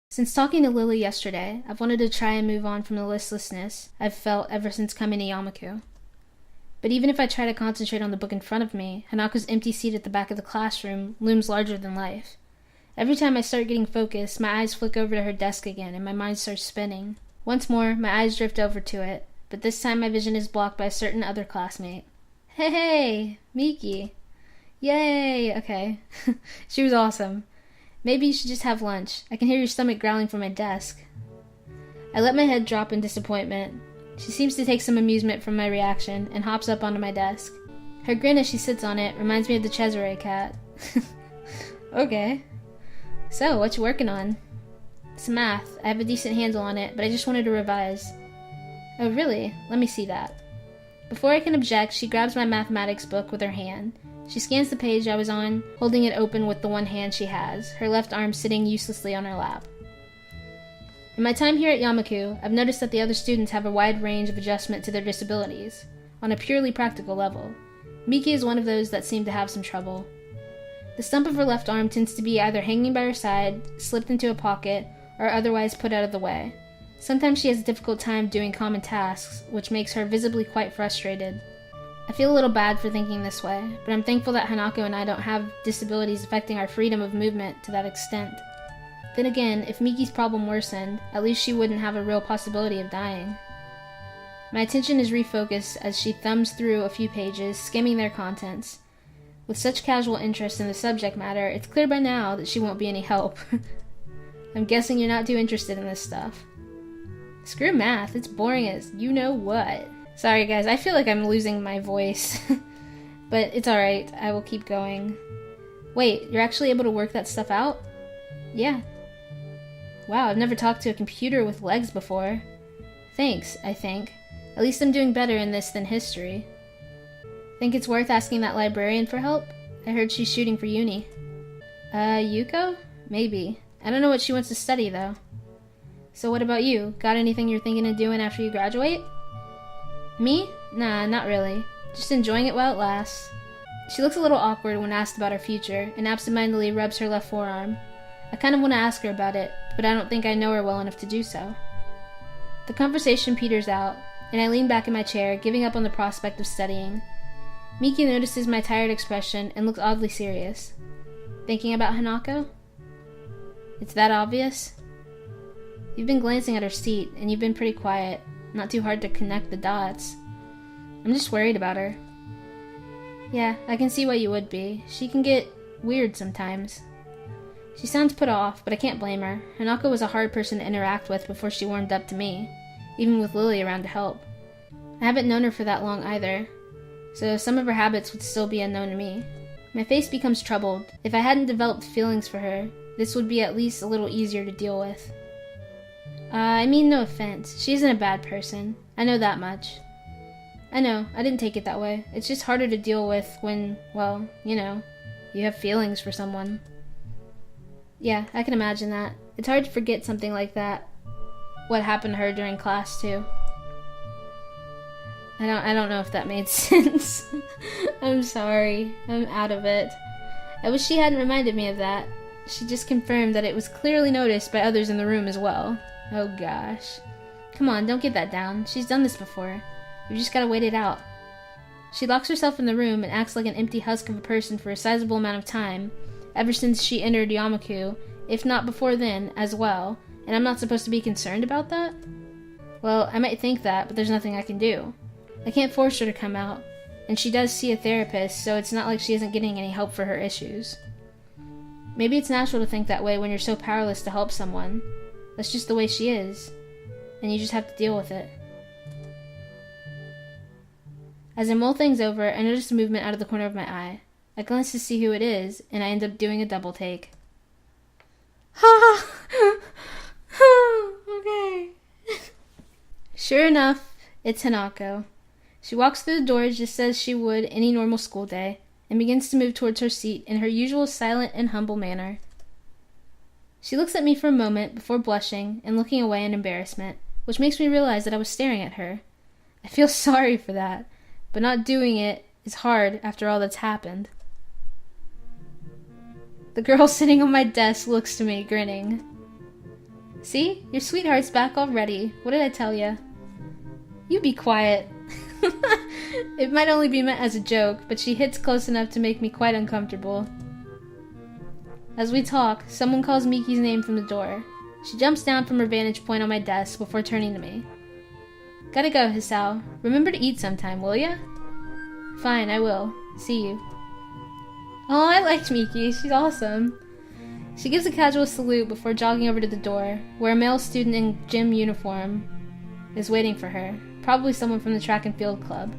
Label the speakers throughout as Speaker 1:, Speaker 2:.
Speaker 1: Since talking to Lily yesterday, I've wanted to try and move on from the listlessness I've felt ever since coming to Yamaku. But even if I try to concentrate on the book in front of me, Hanako's empty seat at the back of the classroom looms larger than life. Every time I start getting focused, my eyes flick over to her desk again and my mind starts spinning. Once more, my eyes drift over to it, but this time my vision is blocked by a certain other classmate. Hey, Miki! Yay! Okay. She was awesome. Maybe you should just have lunch. I can hear your stomach growling from my desk. I let my head drop in disappointment. She seems to take some amusement from my reaction and hops up onto my desk. Her grin as she sits on it reminds me of the Cesare cat. Okay. So, what you working on? It's math. I have a decent handle on it, but I just wanted to revise. Oh, really? Let me see that. Before I can object, she grabs my mathematics book with her hand. She scans the page I was on, holding it open with the one hand she has, her left arm sitting uselessly on her lap. In my time here at Yamaku, I've noticed that the other students have a wide range of adjustment to their disabilities, on a purely practical level. Miki is one of those that seem to have some trouble. The stump of her left arm tends to be either hanging by her side, slipped into a pocket, or otherwise put out of the way. Sometimes she has a difficult time doing common tasks, which makes her visibly quite frustrated. I feel a little bad for thinking this way, but I'm thankful that Hanako and I don't have disabilities affecting our freedom of movement to that extent. Then again, if Miki's problem worsened, at least she wouldn't have a real possibility of dying. My attention is refocused as she thumbs through a few pages, skimming their contents. With such casual interest in the subject matter, it's clear by now that she won't be any help. I'm guessing you're not too interested in this stuff. Screw math, it's boring as you know what. Sorry guys, I feel like I'm losing my voice. But it's alright, I will keep going. Wait, you're actually able to work that stuff out? Yeah. Wow, I've never talked to a computer with legs before. Thanks, I think. At least I'm doing better in this than history. Think it's worth asking that librarian for help? I heard she's shooting for uni. Yuko? Maybe. I don't know what she wants to study, though. So what about you? Got anything you're thinking of doing after you graduate? Me? Nah, not really. Just enjoying it while it lasts. She looks a little awkward when asked about her future, and absentmindedly rubs her left forearm. I kind of want to ask her about it, but I don't think I know her well enough to do so. The conversation peters out, and I lean back in my chair, giving up on the prospect of studying. Miki notices my tired expression and looks oddly serious. Thinking about Hanako? It's that obvious? You've been glancing at her seat, and you've been pretty quiet. Not too hard to connect the dots. I'm just worried about her. Yeah, I can see why you would be. She can get weird sometimes. She sounds put off, but I can't blame her. Hanako was a hard person to interact with before she warmed up to me, even with Lily around to help. I haven't known her for that long either, so some of her habits would still be unknown to me. My face becomes troubled. If I hadn't developed feelings for her, this would be at least a little easier to deal with. I mean no offense. She isn't a bad person. I know that much. I know, I didn't take it that way. It's just harder to deal with when, well, you know, you have feelings for someone. Yeah, I can imagine that. It's hard to forget something like that. What happened to her during class, too. I don't know if that made sense. I'm sorry. I'm out of it. I wish she hadn't reminded me of that. She just confirmed that it was clearly noticed by others in the room as well. Oh gosh. Come on, don't get that down. She's done this before. We've just gotta wait it out. She locks herself in the room and acts like an empty husk of a person for a sizable amount of time, ever since she entered Yamaku, if not before then, as well, and I'm not supposed to be concerned about that? Well, I might think that, but there's nothing I can do. I can't force her to come out, and she does see a therapist, so it's not like she isn't getting any help for her issues. Maybe it's natural to think that way when you're so powerless to help someone. That's just the way she is, and you just have to deal with it. As I mull things over, I notice a movement out of the corner of my eye. I glance to see who it is, and I end up doing a double take. Ha! Okay. Sure enough, it's Hanako. She walks through the door just as she would any normal school day, and begins to move towards her seat in her usual silent and humble manner. She looks at me for a moment before blushing and looking away in embarrassment, which makes me realize that I was staring at her. I feel sorry for that, but not doing it is hard after all that's happened. The girl sitting on my desk looks to me, grinning. See? Your sweetheart's back already. What did I tell ya? You be quiet. It might only be meant as a joke, but she hits close enough to make me quite uncomfortable. As we talk, someone calls Miki's name from the door. She jumps down from her vantage point on my desk before turning to me. Gotta go, Hisao. Remember to eat sometime, will ya? Fine, I will. See you. Oh, I liked Miki. She's awesome. She gives a casual salute before jogging over to the door, where a male student in gym uniform is waiting for her, probably someone from the track and field club.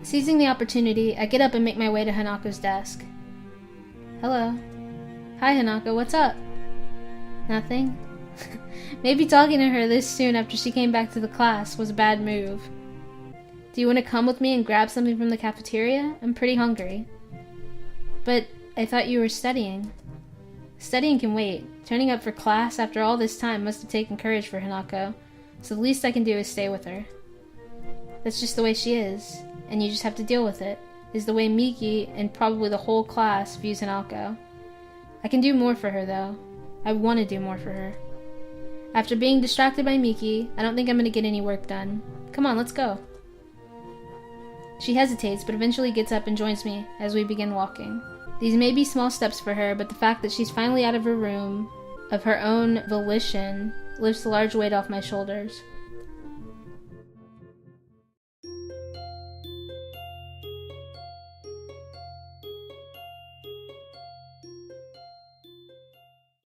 Speaker 1: Seizing the opportunity, I get up and make my way to Hanako's desk. Hello. Hi, Hanako, what's up? Nothing. Maybe talking to her this soon after she came back to the class was a bad move. Do you want to come with me and grab something from the cafeteria? I'm pretty hungry. But I thought you were studying. Studying can wait. Turning up for class after all this time must have taken courage for Hanako, so the least I can do is stay with her. That's just the way she is, and you just have to deal with it, is the way Miki, and probably the whole class, views Hanako. I can do more for her, though. I want to do more for her. After being distracted by Miki, I don't think I'm going to get any work done. Come on, let's go. She hesitates, but eventually gets up and joins me as we begin walking. These may be small steps for her, but the fact that she's finally out of her room, of her own volition, lifts a large weight off my shoulders.